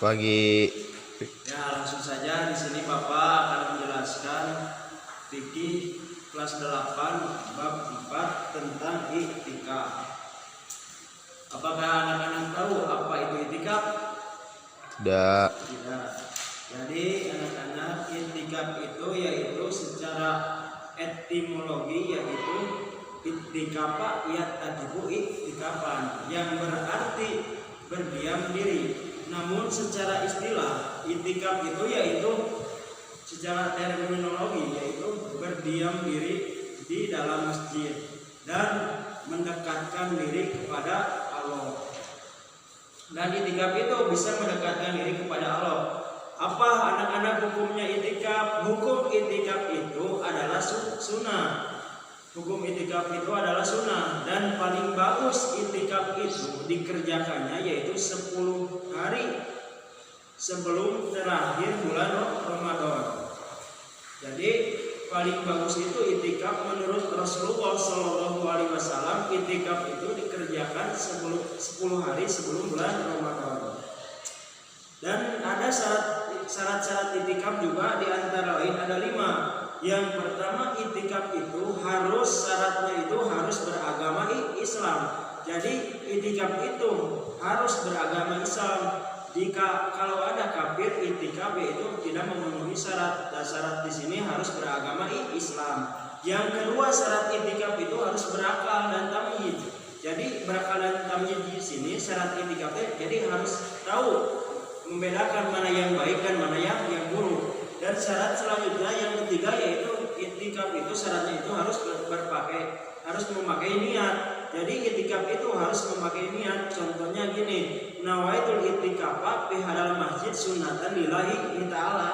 pagi. Ya, langsung saja di sini Bapak akan menjelaskan fikih kelas 8 bab 4 tentang i'tikaf. Apakah anak-anak tahu apa itu i'tikaf? Tidak. Tidak. Jadi anak-anak, i'tikaf itu yaitu secara etimologi yaitu i'tikafa ya'takifu i'tikafan, yang berarti berdiam diri. Namun secara istilah i'tikaf itu yaitu secara terminologi yaitu berdiam diri di dalam masjid dan mendekatkan diri kepada Allah. Dan i'tikaf itu bisa mendekatkan diri kepada Allah. Apa anak-anak hukumnya i'tikaf? Hukum i'tikaf itu adalah sunnah. Hukum i'tikaf itu adalah sunnah, dan paling bagus i'tikaf itu dikerjakannya yaitu 10 hari sebelum terakhir bulan Ramadan. Jadi paling bagus itu i'tikaf menurut Rasulullah SAW. I'tikaf itu dikerjakan 10 hari sebelum bulan Ramadan. Dan ada syarat-syarat i'tikaf juga, di antara lain ada 5. Yang pertama, i'tikaf itu syaratnya itu harus beragama Islam. Jadi i'tikaf itu harus beragama Islam. Jika kalau ada kafir i'tikaf itu tidak memenuhi syarat. Dan syarat di sini harus beragama Islam. Yang kedua, syarat i'tikaf itu harus berakal dan tamyiz. Jadi berakal dan tamyiz di sini syarat i'tikaf jadi harus tahu membedakan mana yang baik dan mana yang buruk. Dan syarat selanjutnya yang ketiga yaitu i'tikaf itu syaratnya itu harus memakai niat. Jadi i'tikaf itu harus memakai niat. Contohnya gini, nawaitul i'tikafa fi hadal masjid sunnatan lillahi ta'ala.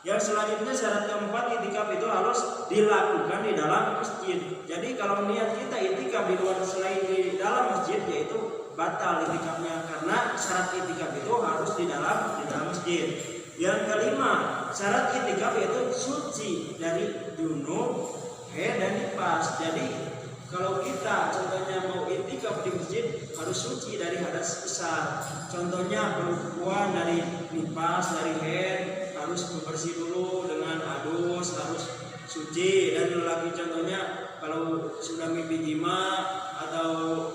Yang selanjutnya syarat keempat, i'tikaf itu harus dilakukan di dalam masjid. Jadi kalau niat kita i'tikaf di luar selain di dalam masjid yaitu batal i'tikafnya, karena syarat i'tikaf itu harus di dalam masjid. Yang kelima, syarat i'tikaf yaitu suci dari junub, haid dan nifas. Jadi kalau kita contohnya mau i'tikaf di masjid harus suci dari hadas besar. Contohnya perempuan dari nifas, dari haid harus bersih dulu dengan adus, harus suci. Dan lelaki contohnya kalau sudah mimpi jima atau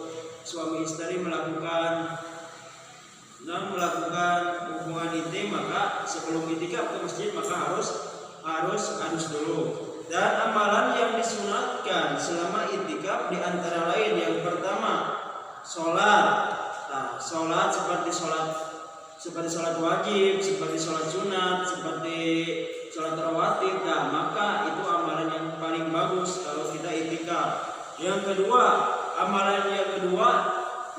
suami istri melakukan hubungan intim, maka sebelum i'tikaf ke masjid maka harus adus dulu. Dan amalan yang disunatkan selama i'tikaf di antara lain, yang pertama sholat. Nah, sholat seperti sholat wajib, seperti sholat sunat, seperti sholat rawatib. Nah, maka itu amalan yang paling bagus kalau kita i'tikaf. Yang kedua, amalan yang kedua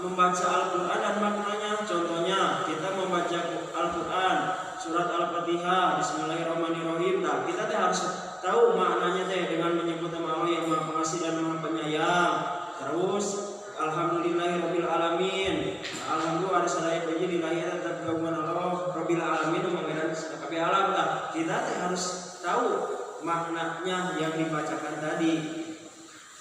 membaca Al-Quran dan maknanya. Contohnya kita membaca Al-Quran surat Al-Fatihah, Bismillahirrahmanirrahim. Nah, kita harus tahu maknanya dengan menyebut nama Allah yang Maha Pengasih dan Maha Penyayang. Terus Alhamdulillahirabbil alamin. Alhamdulillah ada salaya puji lillahi atas kagunggan Allah Rabbil alamin mengenai kabeh alam. Nah, kita harus tahu maknanya yang dibacakan tadi.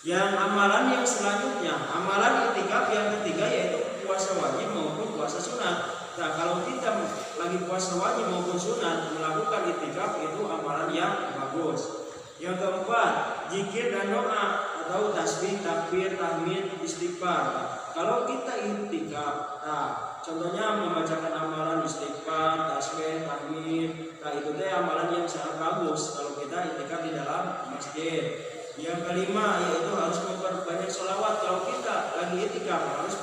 Yang amalan yang selanjutnya, amalan i'tikaf yang ketiga yaitu puasa wajib maupun puasa sunat. Nah, kalau kita lagi puasa wajib maupun sunat melakukan i'tikaf itu amalan yang bagus. Yang keempat, zikir dan doa atau tasbih, takbir, tahmid, istighfar. Kalau kita i'tikaf, nah contohnya membacakan amalan istighfar, tasbih, tahmid. Nah, itu amalan yang sangat bagus kalau kita i'tikaf di dalam masjid. Yang kelima yaitu harus memperbanyak sholawat. Kalau kita lagi i'tikaf harus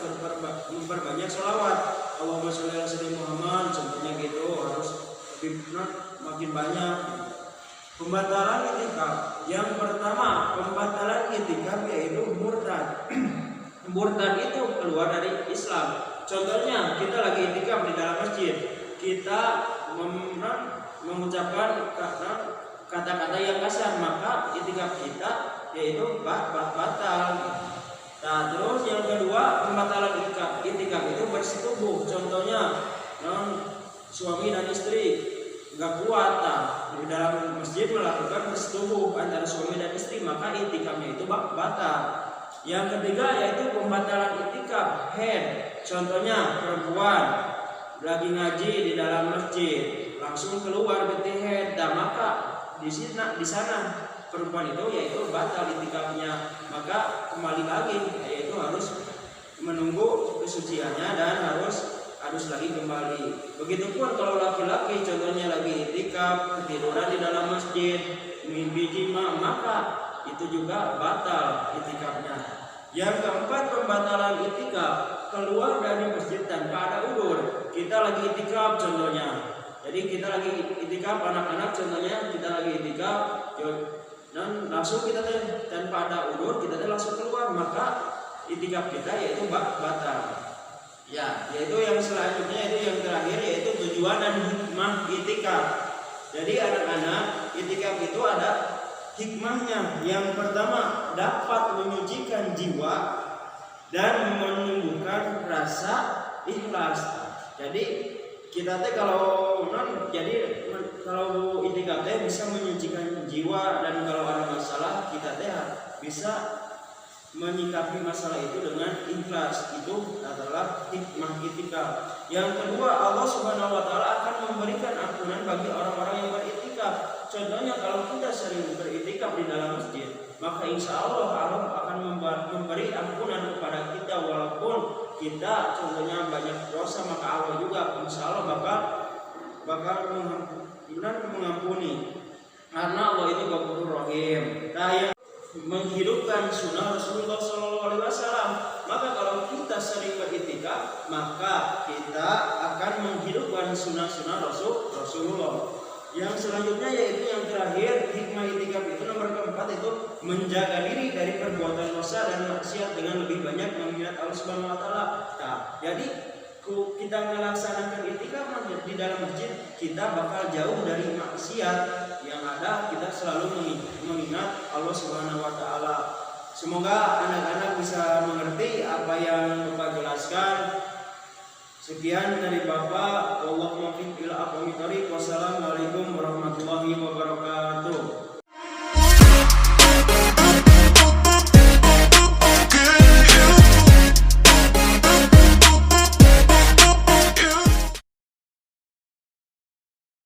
memperbanyak sholawat. Allahumma sholli ala sayyidina Muhammad, contohnya gitu, harus lebih makin banyak. Pembatalan i'tikaf. Yang pertama, pembatalan i'tikaf yaitu murtad. Murtad itu keluar dari Islam. Contohnya kita lagi i'tikaf di dalam masjid, kita mengucapkan kata-kata yang kasar, maka i'tikaf kita yaitu batal. Nah, terus yang kedua, pembatalan i'tikaf itu bersetubuh. Contohnya suami dan istri nggak kuat, di dalam masjid melakukan bersetubuh antara suami dan istri, maka i'tikafnya itu batal. Yang ketiga yaitu pembatalan i'tikaf haid. Contohnya perempuan lagi ngaji di dalam masjid, langsung keluar betihet, dan maka di sana perempuan itu yaitu batal itikafnya, maka kembali lagi yaitu harus menunggu kesuciannya dan harus lagi kembali. Begitupun kalau laki-laki contohnya lagi itikaf, ketiduran di dalam masjid, mimpi jima, maka itu juga batal itikafnya. Yang keempat, pembatalan itikaf, keluar dari masjid tanpa ada udzur. Kita lagi itikaf contohnya. Jadi kita lagi itikaf, anak-anak contohnya kita lagi itikaf dan langsung kita tanpa ada udzur kita langsung keluar, maka itikaf kita yaitu batal. Ya, yaitu yang selanjutnya, itu yang terakhir, yaitu tujuan dan hikmah itikaf. Jadi anak-anak, itikaf itu ada hikmahnya. Yang pertama, dapat menyucikan jiwa dan menumbuhkan rasa ikhlas. Jadi kita kalau itikaf bisa menyucikan jiwa, dan kalau ada masalah kita bisa menyikapi masalah itu dengan ikhlas. Itu adalah hikmah itikaf. Yang kedua, Allah Subhanahu wa taala akan memberikan ampunan bagi orang-orang yang beritikaf. Contohnya kalau kita sering beritikaf di dalam masjid, maka insya Allah akan memberi ampunan kepada kita, walaupun kita contohnya banyak dosa, maka Allah juga insya Allah bakal mengampuni, karena Allah itu Ghafurur Rahim. Menghidupkan sunnah Rasulullah SAW. Maka kalau kita sering beritikaf, maka kita akan menghidupkan sunnah-sunnah Rasulullah. Yang selanjutnya yaitu yang terakhir, hikmah itikaf itu nomor keempat, itu menjaga diri dari perbuatan dosa dan maksiat dengan lebih banyak mengingat Allah Subhanahu wa taala. Jadi kita melaksanakan itikaf di dalam masjid, kita bakal jauh dari maksiat. Yang ada kita selalu mengingat Allah Subhanahu wa taala. Semoga anak-anak bisa mengerti apa yang Bapak jelaskan. Sekian dari Bapak. Wallahul muwaffiq ila aqwamit thoriq. Wassalamualaikum warahmatullahi wabarakatuh.